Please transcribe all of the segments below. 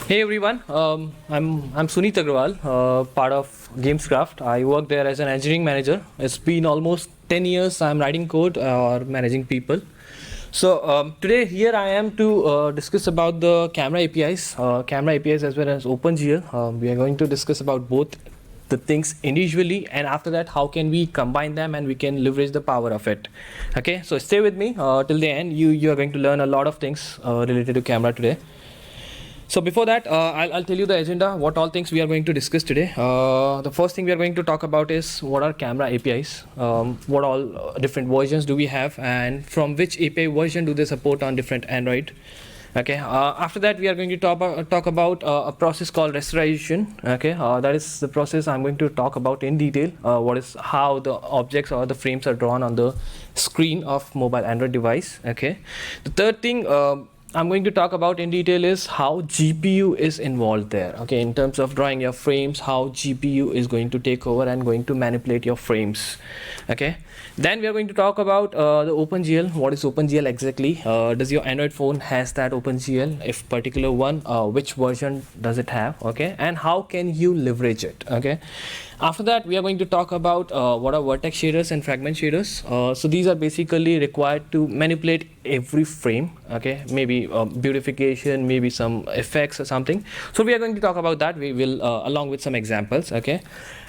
Hey everyone, I'm Suneet Agrawal, part of Gamescraft. I work there as an engineering manager. It's been almost 10 years I'm writing code or managing people. So today here I am to discuss about the camera APIs, as well as OpenGL. We are going to discuss about both the things individually, and after that how can we combine them and we can leverage the power of it. Okay, so stay with me till the end. You are going to learn a lot of things related to camera today. So before that, I'll tell you the agenda, what all things we are going to discuss today. The first thing we are going to talk about is what are camera APIs, what all different versions do we have, and from which API version do they support on different Android. Okay. After that, we are going to talk about a process called rasterization. Okay. That is the process I'm going to talk about in detail. How the objects or the frames are drawn on the screen of mobile Android device. Okay. The third thing I'm going to talk about in detail is how GPU is involved there. Okay, in terms of drawing your frames, how GPU is going to take over and going to manipulate your frames. Okay, then we are going to talk about the OpenGL. What is OpenGL exactly? Does your Android phone has that OpenGL? If particular one, which version does it have? Okay, and how can you leverage it? Okay. After that, we are going to talk about what are vertex shaders and fragment shaders. So these are basically required to manipulate every frame. Okay, maybe beautification, maybe some effects or something. So we are going to talk about that. We will along with some examples. Okay,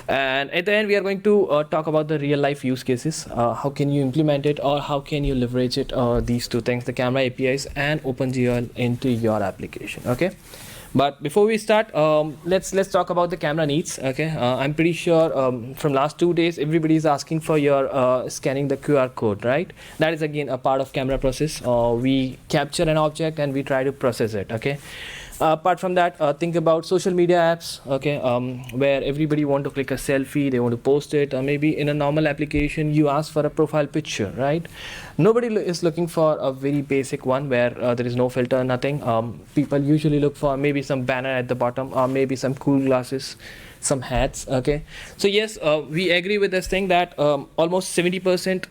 and at the end we are going to talk about the real life use cases. How can you implement it, or how can you leverage it? These two things, the camera APIs and OpenGL, into your application. Okay. But before we start, let's talk about the camera needs. Okay, I'm pretty sure from last 2 days everybody is asking for your scanning the QR code, right? That is again a part of camera process. We capture an object and we try to process it. Okay. Apart from that, think about social media apps. Okay, where everybody want to click a selfie, they want to post it, or maybe in a normal application you ask for a profile picture, right? Nobody is looking for a very basic one where there is no filter, nothing. People usually look for maybe some banner at the bottom, or maybe some cool glasses, some hats. Okay, so yes, we agree with this thing that almost 70%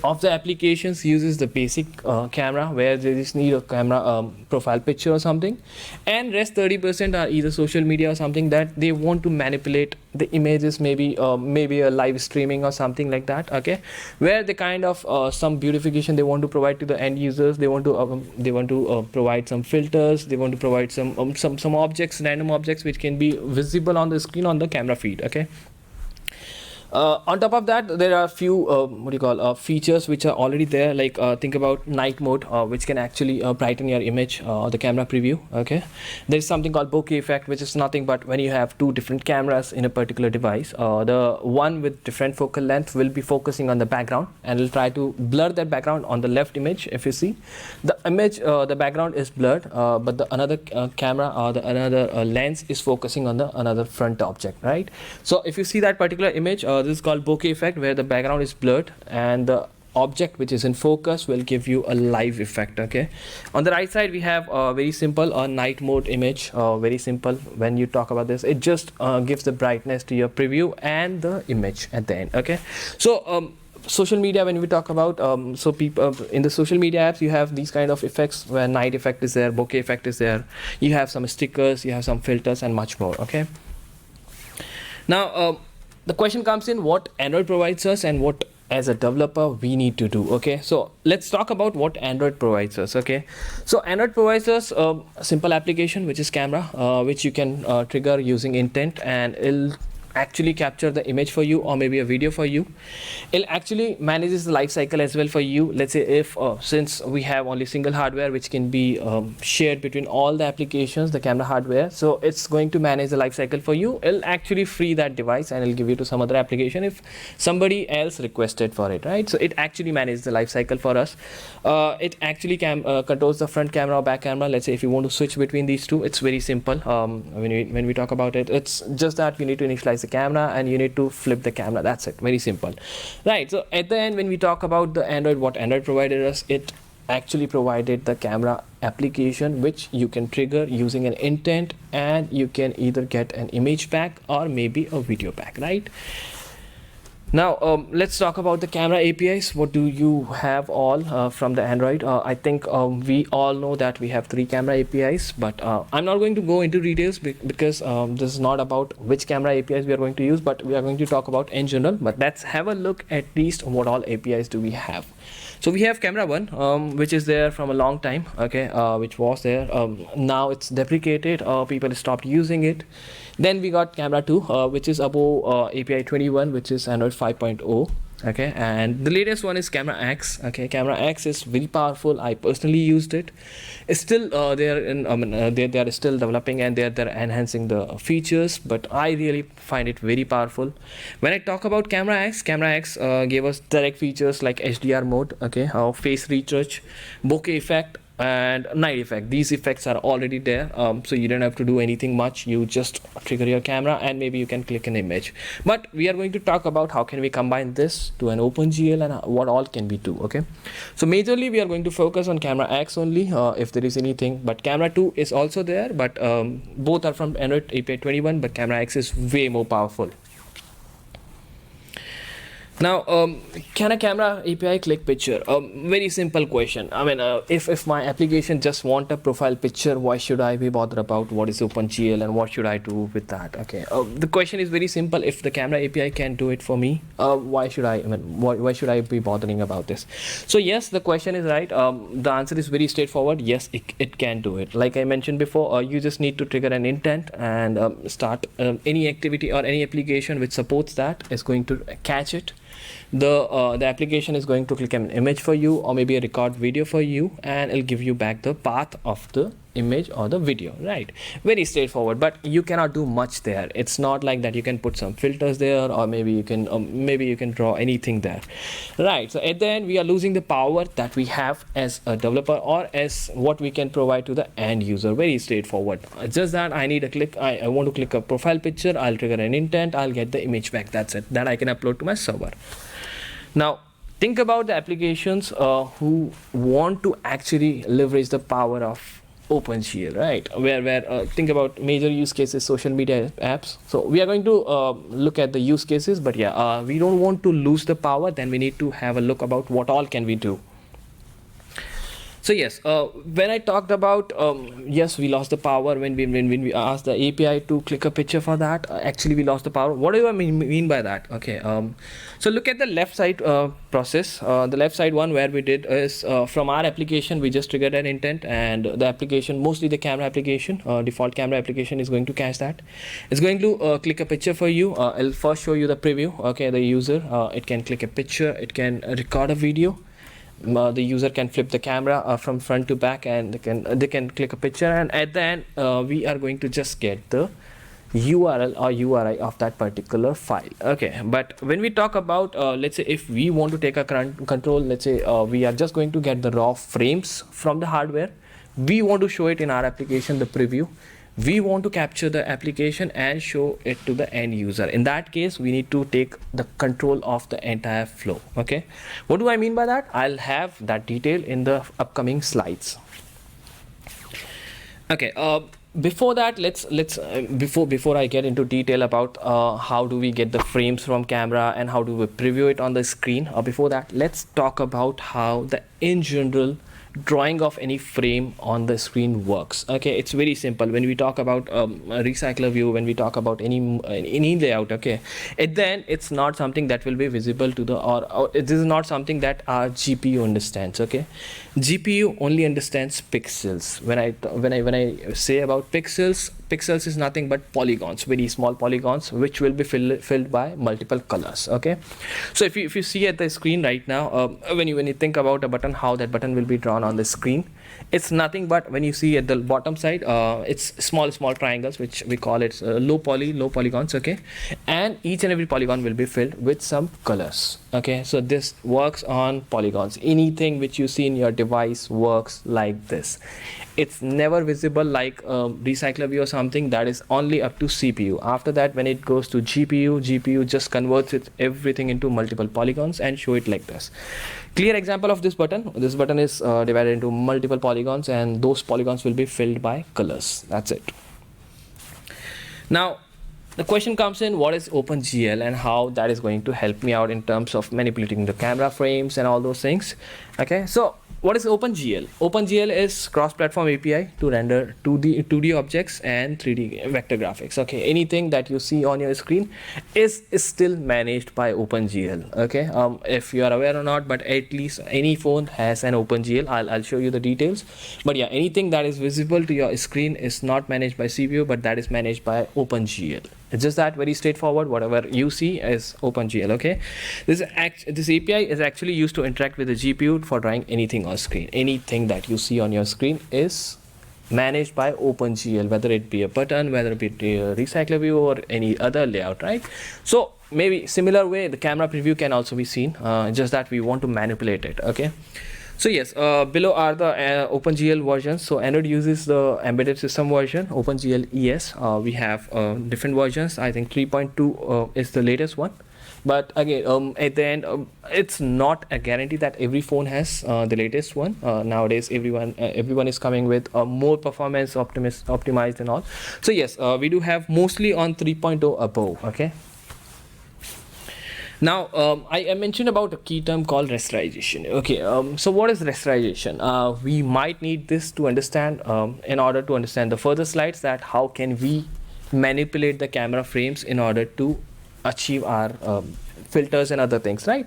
of the applications uses the basic camera, where they just need a camera profile picture or something, and rest 30% are either social media or something that they want to manipulate the images, maybe a live streaming or something like that. Okay, where they kind of some beautification they want to provide to the end users. They want to provide some filters, they want to provide some objects, random objects, which can be visible on the screen on the camera feed. Okay. On top of that, there are a few features which are already there, like think about night mode, which can actually brighten your image, the camera preview. Okay, there is something called bokeh effect, which is nothing but when you have two different cameras in a particular device, the one with different focal length will be focusing on the background and will try to blur that background on the left image. If you see the image, the background is blurred, but the another camera or the another lens is focusing on the another front object, right? So if you see that particular image, this is called bokeh effect, where the background is blurred and the object which is in focus will give you a live effect. Okay, on the right side we have a very simple night mode image. Very simple. When you talk about this, it just gives the brightness to your preview and the image at the end. Okay, so social media, when we talk about so people in the social media apps, you have these kind of effects where night effect is there, bokeh effect is there, you have some stickers, you have some filters, and much more. Okay, now the question comes in, what Android provides us and what as a developer we need to do. Okay, so let's talk about what Android provides us. Okay, so Android provides us a simple application which is camera, which you can trigger using intent, and it'll actually capture the image for you or maybe a video for you. It actually manages the life cycle as well for you. Let's say if since we have only single hardware which can be shared between all the applications, the camera hardware, so it's going to manage the life cycle for you. It'll actually free that device and it'll give you to some other application if somebody else requested for it, right? So it actually manages the life cycle for us. It actually controls the front camera or back camera. Let's say if you want to switch between these two, it's very simple. When we talk about it, it's just that you need to initialize the camera and you need to flip the camera. That's it. Very simple, right? So at the end, when we talk about the Android, what Android provided us, it actually provided the camera application which you can trigger using an intent, and you can either get an image pack or maybe a video pack, right? Now, let's talk about the camera APIs. What do you have all from the Android? I think we all know that we have 3 camera APIs, but I'm not going to go into details because this is not about which camera APIs we are going to use, but we are going to talk about in general. But let's have a look at least what all APIs do we have. So we have camera 1, which is there from a long time, okay, which was there. Now it's deprecated, people stopped using it. Then we got camera 2, which is above API 21, which is Android 5.0. Okay, and the latest one is Camera X. Okay, Camera X is very powerful. I personally used it. It's still they are still developing, and they're enhancing the features, but I really find it very powerful. When I talk about Camera X, Camera X gave us direct features like HDR mode, okay, face retouch, bokeh effect, and night effect. These effects are already there, so you don't have to do anything much. You just trigger your camera and maybe you can click an image. But we are going to talk about how can we combine this to an OpenGL and what all can we do. Okay, so majorly we are going to focus on Camera X only, if there is anything, but Camera 2 is also there, but both are from Android API 21, but Camera X is way more powerful. Now, can a camera API click picture? Very simple question. I mean, if my application just want a profile picture, why should I be bothered about what is OpenGL and what should I do with that? Okay, the question is very simple. If the camera API can do it for me, why should why should I be bothering about this? So yes, the question is right. The answer is very straightforward. Yes, it can do it. Like I mentioned before, you just need to trigger an intent and start any activity or any application which supports that is going to catch it. The application is going to click an image for you or maybe a record video for you, and it'll give you back the path of the image or the video, right? Very straightforward, but you cannot do much there. It's not like that you can put some filters there, or maybe you can draw anything there, right? So at the end, we are losing the power that we have as a developer or as what we can provide to the end user. Very straightforward. It's just that I need a click. I want to click a profile picture, I'll trigger an intent, I'll get the image back. That's it, that I can upload to my server. Now think about the applications who want to actually leverage the power of OpenGL, right? Where think about major use cases, social media apps. So we are going to look at the use cases, but yeah, we don't want to lose the power. Then we need to have a look about what all can we do. So yes, when I talked about yes, we lost the power when we asked the API to click a picture for that. Actually, we lost the power. What do I mean by that? Okay, so look at the left side process. The left side one where we did is from our application we just triggered an intent, and the application, mostly the camera application, default camera application, is going to catch that. It's going to click a picture for you. I'll first show you the preview. Okay, the user it can click a picture, it can record a video. The user can flip the camera from front to back, and they can click a picture, and at the end we are going to just get the URL or URI of that particular file. Okay, but when we talk about let's say if we want to take a control, let's say we are just going to get the raw frames from the hardware, we want to show it in our application, the preview. We want to capture the application and show it to the end user. In that case, we need to take the control of the entire flow. Okay, what do I mean by that? I'll have that detail in the upcoming slides. Okay, before that, let's before I get into detail about how do we get the frames from camera and how do we preview it on the screen, before that, let's talk about how the in general drawing of any frame on the screen works. Okay, it's very simple. When we talk about a recycler view, when we talk about any layout, okay, then it's not something that will be visible to the or this is not something that our GPU understands. Okay, GPU only understands pixels. When I say about pixels is nothing but polygons, very small polygons, which will be filled by multiple colors. Okay, so if you see at the screen right now, when you think about a button, how that button will be drawn on the screen, it's nothing but when you see at the bottom side, it's small triangles, which we call it low polygons. Okay, and each and every polygon will be filled with some colors. Okay, so this works on polygons. Anything which you see in your device works like this. It's never visible like recycler view or something. That is only up to CPU. After that, when it goes to GPU just converts it everything into multiple polygons and show it like this. Clear example of this button. This button is divided into multiple polygons, and those polygons will be filled by colors. That's it. Now the question comes in, what is OpenGL and how that is going to help me out in terms of manipulating the camera frames and all those things. Okay, so what is OpenGL? OpenGL is cross-platform API to render 2D objects and 3D vector graphics. Okay, anything that you see on your screen is still managed by OpenGL. Okay, if you are aware or not, but at least any phone has an OpenGL. I'll show you the details. But yeah, anything that is visible to your screen is not managed by CPU, but that is managed by OpenGL. It's just that, very straightforward. Whatever you see is OpenGL. Okay, this API is actually used to interact with the GPU for drawing anything on screen. Anything that you see on your screen is managed by OpenGL, whether it be a button, whether it be a recycler view or any other layout, right? So maybe similar way the camera preview can also be seen, just that we want to manipulate it. Okay, so yes, below are the OpenGL versions. So Android uses the embedded system version, OpenGL ES. We have different versions. I think 3.2 is the latest one. But again, at the end, it's not a guarantee that every phone has the latest one. Nowadays, everyone is coming with more performance optimized and all. So yes, we do have mostly on 3.0 above. Okay. Now, I mentioned about a key term called rasterization. Okay, so what is rasterization? We might need this to understand in order to understand the further slides, that how can we manipulate the camera frames in order to achieve our filters and other things, right?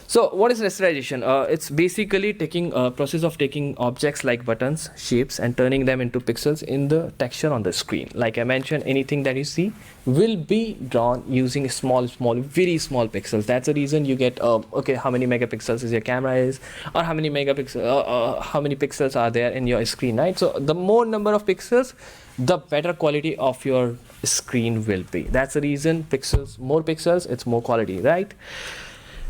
So what is rasterization? It's basically taking process of taking objects like buttons, shapes, and turning them into pixels in the texture on the screen. Like I mentioned, anything that you see will be drawn using very small pixels. That's the reason you get okay, how many megapixels is your camera is, or how many pixels are there in your screen, right? So the more number of pixels, the better quality of your screen will be. That's the reason more pixels, it's more quality, right?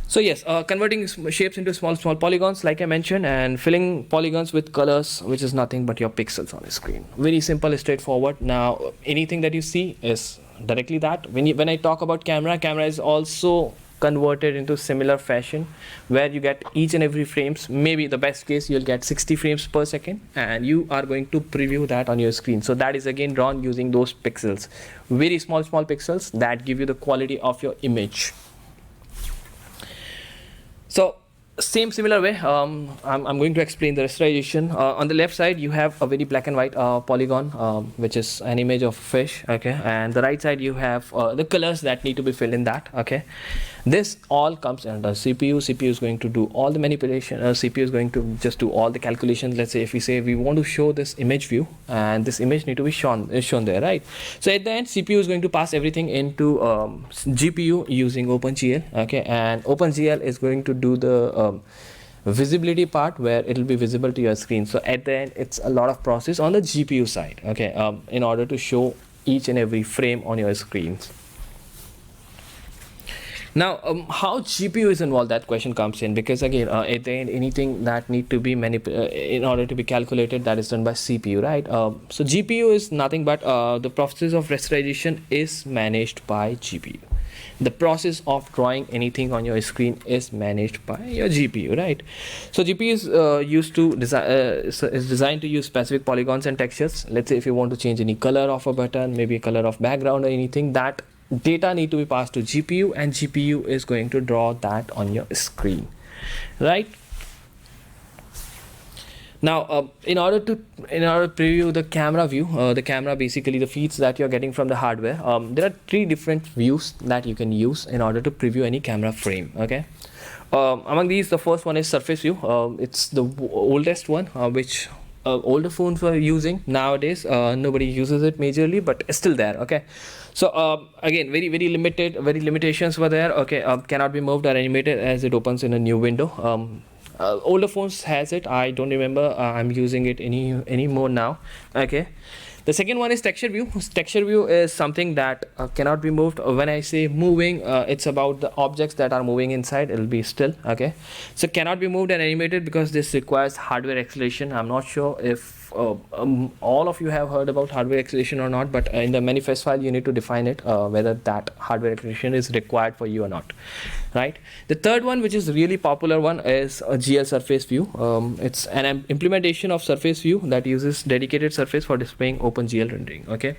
So yes, converting shapes into small polygons, like I mentioned, and filling polygons with colors, which is nothing but your pixels on the screen. Very simple, straightforward. Now, anything that you see is directly that. When I talk about camera is also converted into similar fashion, where you get each and every frames. Maybe the best case, you'll get 60 frames per second, and you are going to preview that on your screen. So that is again drawn using those pixels, very small pixels that give you the quality of your image. So similar way, I'm going to explain the rasterization. On the left side, you have a very black and white polygon, which is an image of fish. Okay, and the right side you have the colors that need to be filled in that. Okay, this all comes under CPU. CPU is going to do all the manipulation. CPU is going to just do all the calculations. Let's say if we say we want to show this image view, and this image need to be shown there, right? So at the end, CPU is going to pass everything into GPU using OpenGL. Okay, and OpenGL is going to do the visibility part, where it will be visible to your screen. So at the end, it's a lot of process on the GPU side. Okay, in order to show each and every frame on your screens. Now, how GPU is involved, that question comes in, because again, at the end, anything that need to be in order to be calculated, that is done by CPU, right? So GPU is nothing but the process of rasterization is managed by GPU. The process of drawing anything on your screen is managed by your GPU, right? So GPU is is designed to use specific polygons and textures. Let's say if you want to change any color of a button, maybe a color of background or anything, that data need to be passed to GPU, and GPU is going to draw that on your screen, right? Now, in order to preview the camera view, the camera, basically the feeds that you're getting from the hardware, there are 3 different views that you can use in order to preview any camera frame. Okay, among these, the first one is surface view. It's the oldest one, which older phones were using. Nowadays, nobody uses it majorly, but it's still there. Okay, so again, very limitations were there. Okay, cannot be moved or animated as it opens in a new window. Older phones has it. I don't remember I'm using it anymore now. Okay, the second one is texture view. Texture view is something that cannot be moved. When I say moving, it's about the objects that are moving inside. It'll be still. Okay, so cannot be moved and animated because this requires hardware acceleration. I'm not sure if all of you have heard about hardware acceleration or not, but in the manifest file you need to define it, whether that hardware acceleration is required for you or not, right? The third one, which is really popular one, is a GL surface view. It's an implementation of surface view that uses dedicated surface for displaying OpenGL rendering. Okay,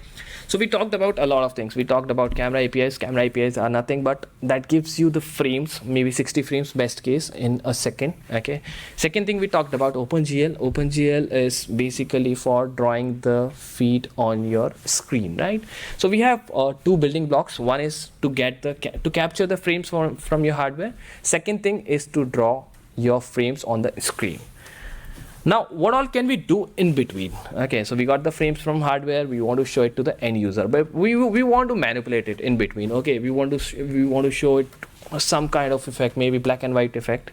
so we talked about a lot of things. We talked about camera APIs. Camera APIs are nothing but that gives you the frames, maybe 60 frames best case in a second. Okay, second thing we talked about OpenGL. OpenGL is basically for drawing the feed on your screen, right? So we have two building blocks. One is to get the to capture the frames from your hardware. Second thing is to draw your frames on the screen. Now, what all can we do in between? Okay, so we got the frames from hardware. We want to show it to the end user, but we want to manipulate it in between. Okay, we want to show it some kind of effect, maybe black and white effect,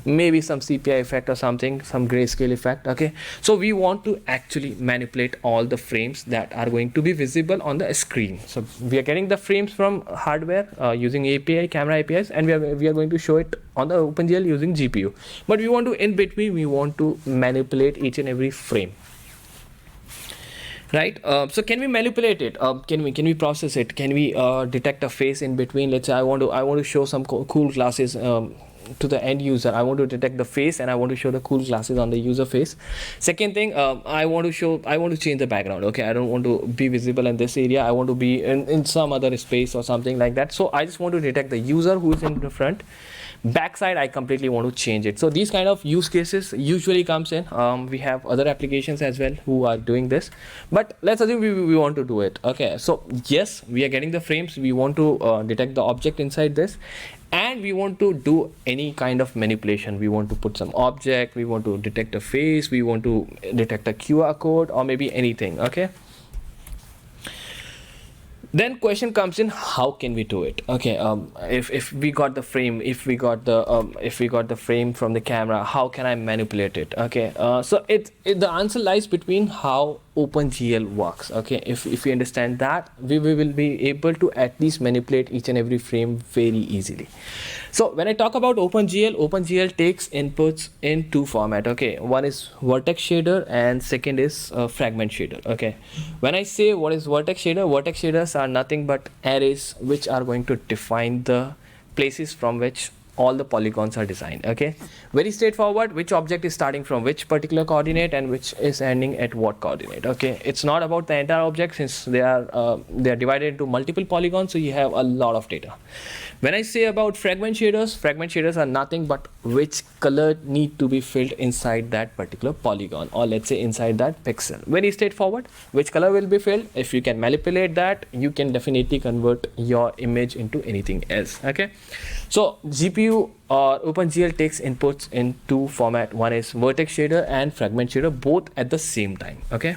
maybe some CPI effect or something, some grayscale effect. Okay, so we want to actually manipulate all the frames that are going to be visible on the screen. So we are getting the frames from hardware using API, camera APIs, and we are going to show it on the OpenGL using GPU. But we want to, in between, we want to manipulate each and every frame, right? So can we manipulate it? Can we process it? Can we detect a face in between? Let's say I want to show some cool glasses to the end user. I want to detect the face and I want to show the cool glasses on the user face. Second thing, I want to change the background. Okay, I don't want to be visible in this area. I want to be in some other space or something like that. So I just want to detect the user who is in the front. Backside, I completely want to change it. So these kind of use cases usually comes in. We have other applications as well who are doing this, but let's assume we want to do it. Okay, so yes, we are getting the frames. We want to detect the object inside this, and we want to do any kind of manipulation. We want to put some object, we want to detect a face, we want to detect a QR code, or maybe anything. Okay, then question comes in, how can we do it? Okay, if we got the frame, if we got the frame from the camera, how can I manipulate it? Okay, so the answer lies between how OpenGL works. Okay, if we understand that, we will be able to at least manipulate each and every frame very easily. So when I talk about OpenGL takes inputs in two format. Okay, one is vertex shader and second is fragment shader. Okay, when I say what is vertex shaders are nothing but arrays which are going to define the places from which all the polygons are designed. Okay, very straightforward, which object is starting from which particular coordinate and which is ending at what coordinate. Okay, it's not about the entire object, since they are divided into multiple polygons, so you have a lot of data. When I say about fragment shaders are nothing but which color need to be filled inside that particular polygon, or let's say inside that pixel. Very straightforward, which color will be filled. If you can manipulate that, you can definitely convert your image into anything else. Okay, so GPU or OpenGL takes inputs in two format. One is vertex shader and fragment shader, both at the same time. Okay,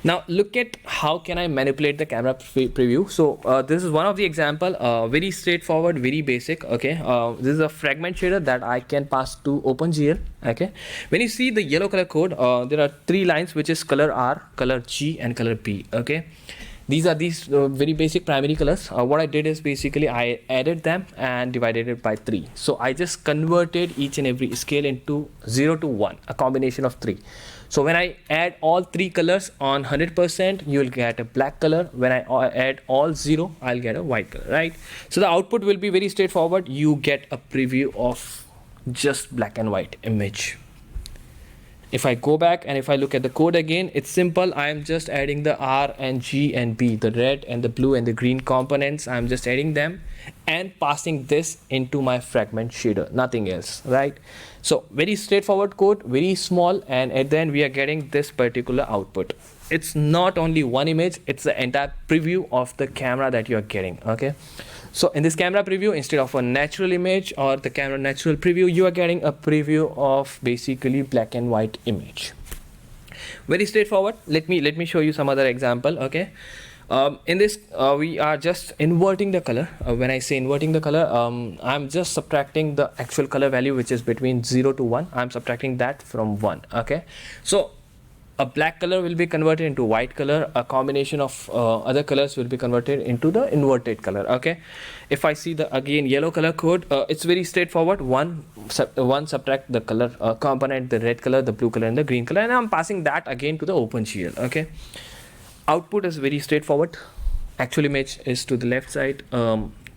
now look at how can I manipulate the camera preview. So this is one of the example, very straightforward, very basic. Okay, this is a fragment shader that I can pass to OpenGL. Okay, when you see the yellow color code, there are three lines, which is color R, color G, and color B. Okay, these are very basic primary colors. What I did is basically I added them and divided it by 3. So I just converted each and every scale into 0 to 1, a combination of 3. So when I add all 3 colors on 100%, you will get a black color. When I add all 0, I'll get a white color, right? So the output will be very straightforward. You get a preview of just black and white image. If I go back and if I look at the code again, it's simple. I am just adding the R and G and B, the red and the blue and the green components. I'm just adding them and passing this into my fragment shader, nothing else, right? So very straightforward code, very small, and at the end we are getting this particular output. It's not only one image, it's the entire preview of the camera that you are getting. Okay, so in this camera preview, instead of a natural image or the camera natural preview, you are getting a preview of basically black and white image. Very straightforward. Let me show you some other example. Okay, in this we are just inverting the color. When I say inverting the color, I'm just subtracting the actual color value, which is between 0 to 1. I'm subtracting that from 1. Okay, so a black color will be converted into white color, a combination of other colors will be converted into the inverted color. Okay, if I see the again yellow color code, it's very straightforward. One subtract the color component, the red color, the blue color, and the green color, and I'm passing that again to the OpenGL. Okay, output is very straightforward. Actual image is to the left side.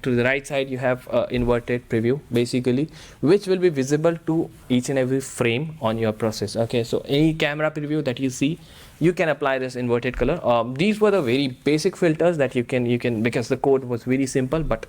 To the right side you have inverted preview basically, which will be visible to each and every frame on your process. Okay, so any camera preview that you see, you can apply this inverted color. These were the very basic filters that you can because the code was very simple, but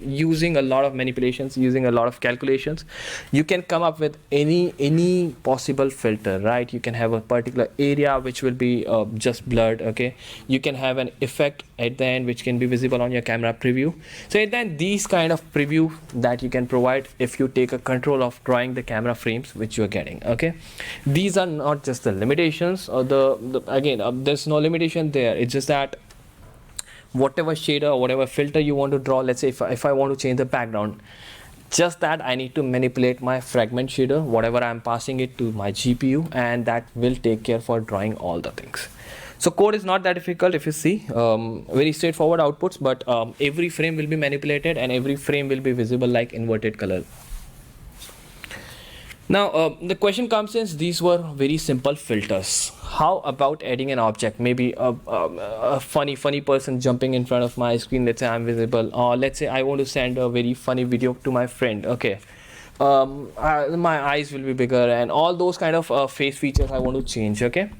using a lot of manipulations, using a lot of calculations, you can come up with any possible filter, right? You can have a particular area which will be just blurred. Okay, you can have an effect at the end which can be visible on your camera preview. So then these kind of preview that you can provide if you take a control of drawing the camera frames which you are getting. Okay, these are not just the limitations or again there's no limitation there. It's just that whatever shader or whatever filter you want to draw, let's say if I want to change the background, just that I need to manipulate my fragment shader, whatever I'm passing it to my GPU, and that will take care for drawing all the things. So code is not that difficult if you see, very straightforward outputs, but every frame will be manipulated and every frame will be visible like inverted color. Now the question comes in, these were very simple filters. How about adding an object? Maybe a funny person jumping in front of my screen, let's say I'm visible, or let's say I want to send a very funny video to my friend. Okay, my eyes will be bigger and all those kind of face features I want to change. Okay,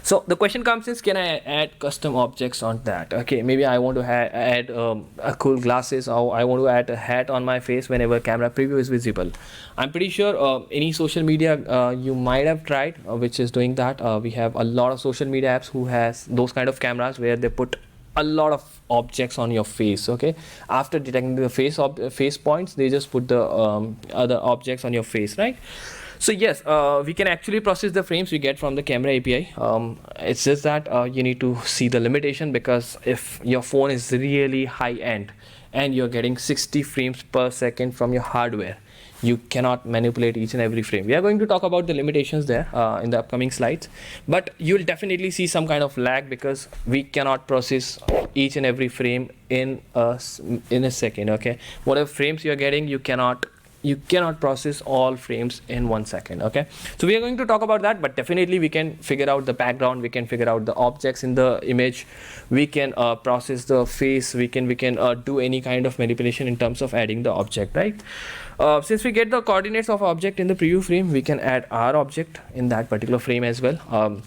so the question comes is, can I add custom objects on that? Okay, maybe I want to add a cool glasses, or I want to add a hat on my face whenever camera preview is visible. I'm pretty sure any social media you might have tried which is doing that. We have a lot of social media apps who has those kind of cameras where they put a lot of objects on your face. Okay, after detecting the face points, they just put the other objects on your face, right? So yes, we can actually process the frames we get from the Camera API. It's just that you need to see the limitation, because if your phone is really high end and you're getting 60 frames per second from your hardware, you cannot manipulate each and every frame. We are going to talk about the limitations there in the upcoming slides, but you'll definitely see some kind of lag because we cannot process each and every frame in a second. Okay, whatever frames you're getting, you cannot process all frames in 1 second. Okay, so we are going to talk about that, but definitely we can figure out the background, we can figure out the objects in the image, we can process the face, we can do any kind of manipulation in terms of adding the object, right? Since we get the coordinates of object in the preview frame, we can add our object in that particular frame as well.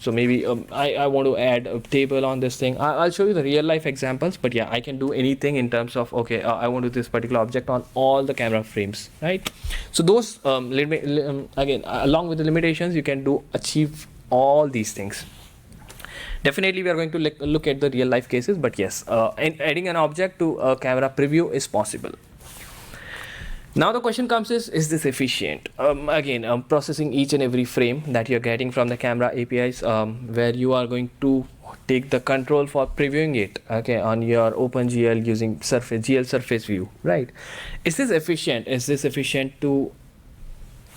So maybe I want to add a table on this thing. I'll show you the real life examples, but yeah, I can do anything in terms of, okay, I want to do this particular object on all the camera frames, right? So those again, along with the limitations, you can achieve all these things. Definitely we are going to look at the real life cases, but yes, adding an object to a camera preview is possible. Now the question comes is this efficient? Again, processing each and every frame that you're getting from the Camera APIs, where you are going to take the control for previewing it, okay, on your OpenGL using GL surface view, right? Is this efficient? Is this efficient to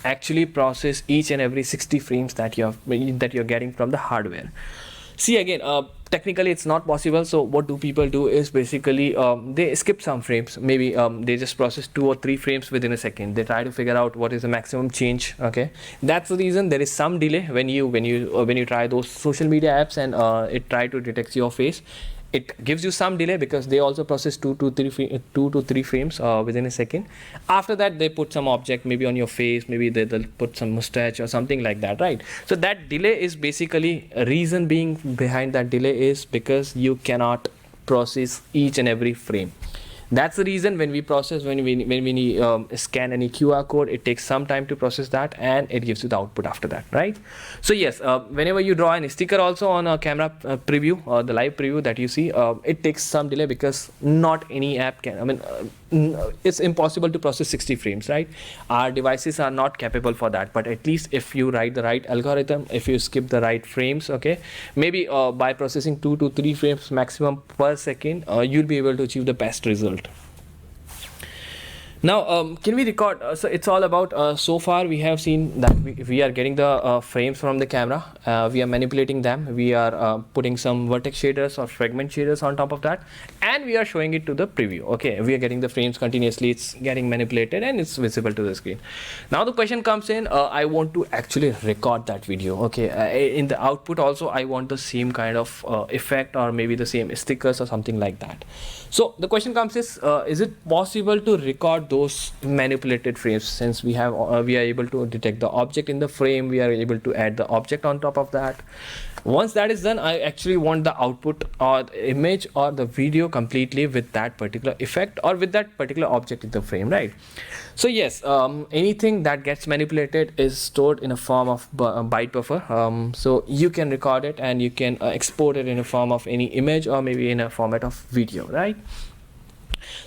actually process each and every 60 frames that you're getting from the hardware? See, again, technically it's not possible. So what do people do is basically they skip some frames. Maybe they just process 2 or 3 frames within a second. They try to figure out what is the maximum change. Okay, that's the reason there is some delay when you try those social media apps and it try to detect your face. It gives you some delay because they also process 2 to 3 frames within a second. After that, they put some object maybe on your face, maybe they'll put some mustache or something like that, right? So that delay is basically, a reason being behind that delay is because you cannot process each and every frame. That's the reason when we process, when we scan any QR code, it takes some time to process that and it gives you the output after that, right? So yes, whenever you draw a sticker also on a camera preview or the live preview that you see, it takes some delay because not any app can, it's impossible to process 60 frames, right? Our devices are not capable for that, but at least if you write the right algorithm, if you skip the right frames, okay, maybe by processing 2 to 3 frames maximum per second, you'll be able to achieve the best result. Now, can we record? So it's all about, so far we have seen that we are getting the frames from the camera. We are manipulating them. We are putting some vertex shaders or fragment shaders on top of that. And we are showing it to the preview. Okay, we are getting the frames continuously. It's getting manipulated and it's visible to the screen. Now the question comes in, I want to actually record that video. Okay, in the output also, I want the same kind of effect or maybe the same stickers or something like that. So the question comes is it possible to record those manipulated frames? Since we are able to detect the object in the frame, we are able to add the object on top of that. Once that is done, I actually want the output or the image or the video completely with that particular effect or with that particular object in the frame, right? So yes, anything that gets manipulated is stored in a form of byte buffer. So you can record it and you can export it in a form of any image or maybe in a format of video, right?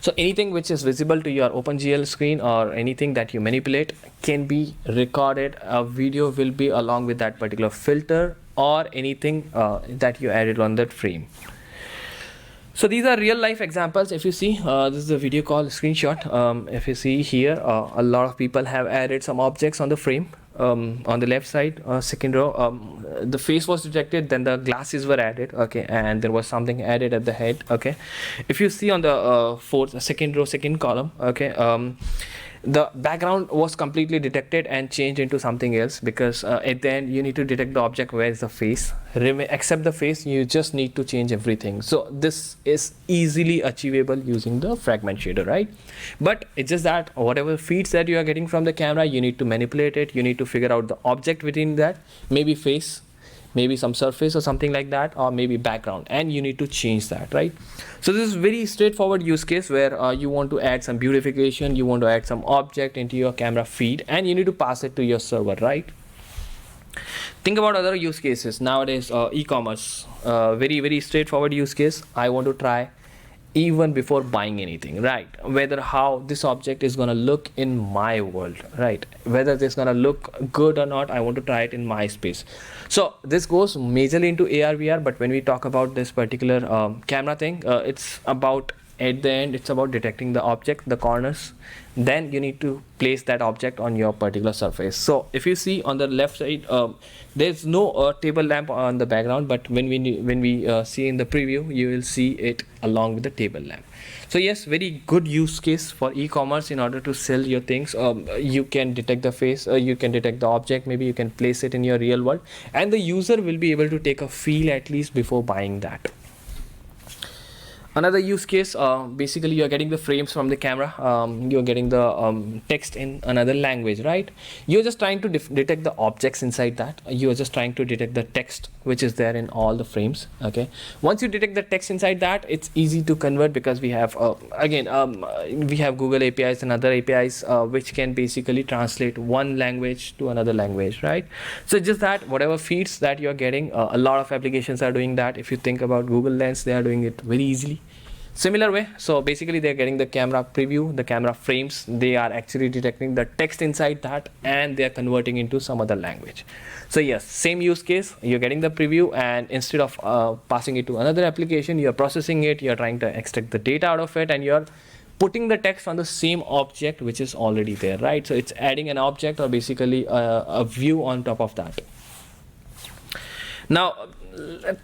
So anything which is visible to your OpenGL screen or anything that you manipulate can be recorded. A video will be along with that particular filter or anything that you added on that frame. So these are real life examples. If you see, this is a video call screenshot. If you see here, a lot of people have added some objects on the frame. On the left side, second row, the face was detected, then the glasses were added, okay, and there was something added at the head, okay. If you see on the second row, second column, okay, the background was completely detected and changed into something else, because at the end you need to detect the object where is the face. Except the face, you just need to change everything. So this is easily achievable using the fragment shader, right? But it's just that whatever feeds that you are getting from the camera, you need to manipulate it. You need to figure out the object within that, maybe face, maybe some surface or something like that, or maybe background, and you need to change that, right? So this is very straightforward use case where you want to add some beautification, you want to add some object into your camera feed, and you need to pass it to your server, right? Think about other use cases nowadays. E-commerce, very straightforward use case. I want to try even before buying anything, right? Whether how this object is gonna look in my world, right? Whether this gonna look good or not, I want to try it in my space. So this goes majorly into AR VR, but when we talk about this particular camera thing, it's about, at the end, it's about detecting the object, the corners. Then you need to place that object on your particular surface. So if you see on the left side, there's no table lamp on the background, but when we see in the preview, you will see it along with the table lamp. So yes, very good use case for e-commerce. In order to sell your things, you can detect the face, you can detect the object, maybe you can place it in your real world, and the user will be able to take a feel at least before buying that. Another use case, basically you're getting the frames from the camera, you're getting the text in another language, right? You're just trying to detect the objects inside that. You're just trying to detect the text which is there in all the frames, okay? Once you detect the text inside that, it's easy to convert, because we have, we have Google APIs and other APIs which can basically translate one language to another language, right? So just that, whatever feeds that you're getting, a lot of applications are doing that. If you think about Google Lens, they are doing it very easily. Similar way, so basically they're getting the camera preview, the camera frames, they are actually detecting the text inside that, and they are converting into some other language. So yes, same use case, you're getting the preview, and instead of passing it to another application, you're processing it, you're trying to extract the data out of it, and you're putting the text on the same object which is already there, right? So it's adding an object, or basically a view on top of that. Now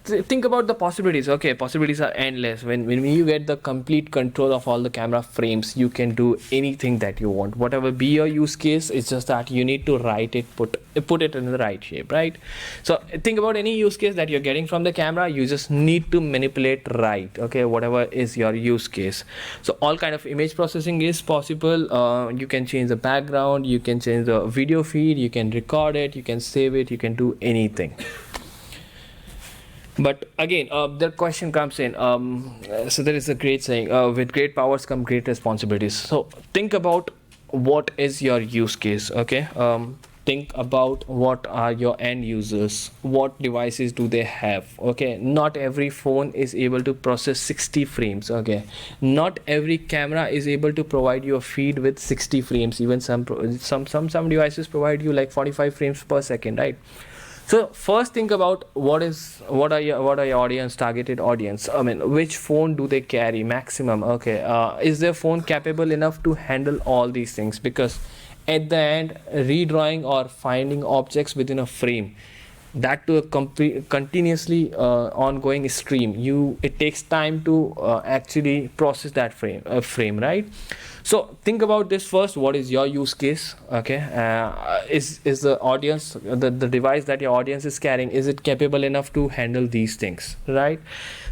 think about the possibilities. Okay, possibilities are endless. When you get the complete control of all the camera frames, you can do anything that you want, whatever be your use case. It's just that you need to write it, put it in the right shape, right? So think about any use case that you're getting from the camera, you just need to manipulate right, okay, whatever is your use case. So all kind of image processing is possible. You can change the background, you can change the video feed, you can record it, you can save it, you can do anything. But again, the question comes in, so there is a great saying, with great powers come great responsibilities. So think about what is your use case, okay? Think about what are your end users, what devices do they have, okay? Not every phone is able to process 60 frames, okay? Not every camera is able to provide you a feed with 60 frames. Even some devices provide you like 45 frames per second, right? So first think about what are your audience, targeted audience. I mean, which phone do they carry maximum? Okay, is their phone capable enough to handle all these things? Because at the end, redrawing or finding objects within a frame, that to a continuously ongoing stream, it takes time to actually process that frame, right? So think about this first. What is your use case? Okay, is the audience, the device that your audience is carrying, is it capable enough to handle these things, right?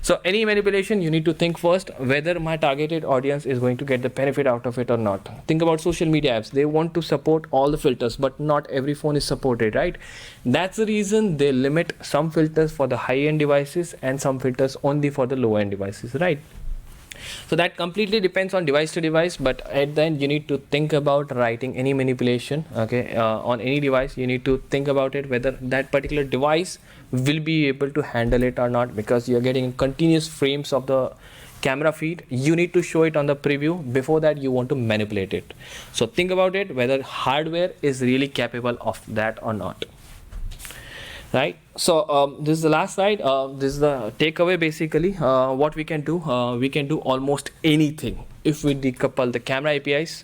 So any manipulation, you need to think first whether my targeted audience is going to get the benefit out of it or not. Think about social media apps. They want to support all the filters, but not every phone is supported, right? That's the reason they limit some filters for the high-end devices and some filters only for the low-end devices, right? So that completely depends on device to device, but at the end you need to think about writing any manipulation, okay, on any device. You need to think about it whether that particular device will be able to handle it or not, because you're getting continuous frames of the camera feed. You need to show it on the preview. Before that, you want to manipulate it. So think about it whether hardware is really capable of that or not, right? So this is the last slide. This is the takeaway. Basically, what we can do almost anything if we decouple the camera APIs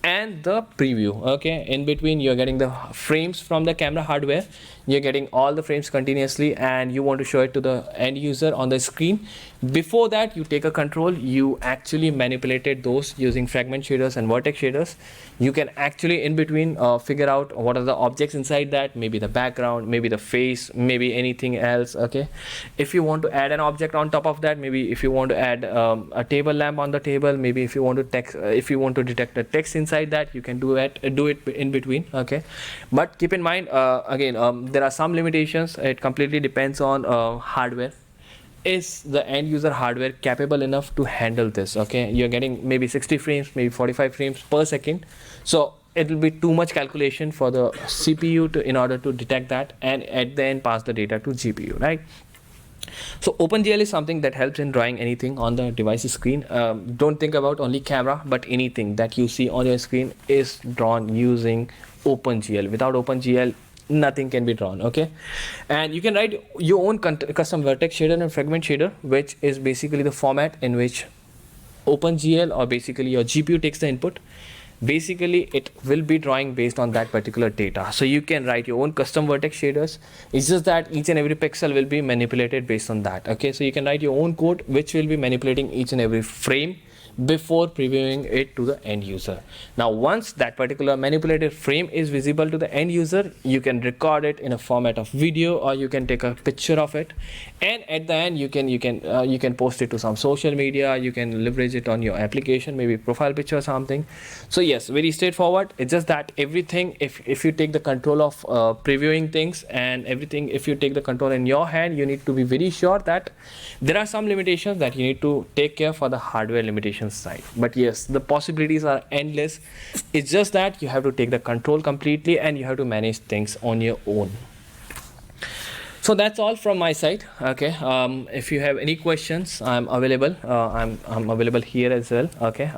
and the preview. Okay, in between you're getting the frames from the camera hardware, you're getting all the frames continuously, and you want to show it to the end user on the screen. Before that, you take a control, you actually manipulated those using fragment shaders and vertex shaders. You can actually in between figure out what are the objects inside that, maybe the background, maybe the face, maybe anything else. Okay, if you want to add an object on top of that, maybe if you want to add a table lamp on the table, maybe if you want to detect a text inside that, you can do it in between. Okay, but keep in mind again, there are some limitations. It completely depends on hardware. Is the end user hardware capable enough to handle this? Okay, you're getting maybe 60 frames, maybe 45 frames per second, so it will be too much calculation for the CPU in order to detect that and at the end pass the data to GPU, right? So OpenGL is something that helps in drawing anything on the device screen. Don't think about only camera, but anything that you see on your screen is drawn using OpenGL. Without OpenGL, nothing can be drawn. Okay, and you can write your own custom vertex shader and fragment shader, which is basically the format in which OpenGL or basically your GPU takes the input. Basically it will be drawing based on that particular data, so you can write your own custom vertex shaders. It's just that each and every pixel will be manipulated based on that. Okay, so you can write your own code which will be manipulating each and every frame before previewing it to the end user. Now once that particular manipulated frame is visible to the end user, you can record it in a format of video, or you can take a picture of it, and at the end you can post it to some social media. You can leverage it on your application, maybe profile picture or something. So yes, very straightforward. It's just that everything, if you take the control of previewing things and everything, if you take the control in your hand, you need to be very sure that there are some limitations that you need to take care for the hardware limitations side. But yes, the possibilities are endless. It's just that you have to take the control completely and you have to manage things on your own. So that's all from my side. Okay, if you have any questions, I'm available. I'm available here as well. Okay,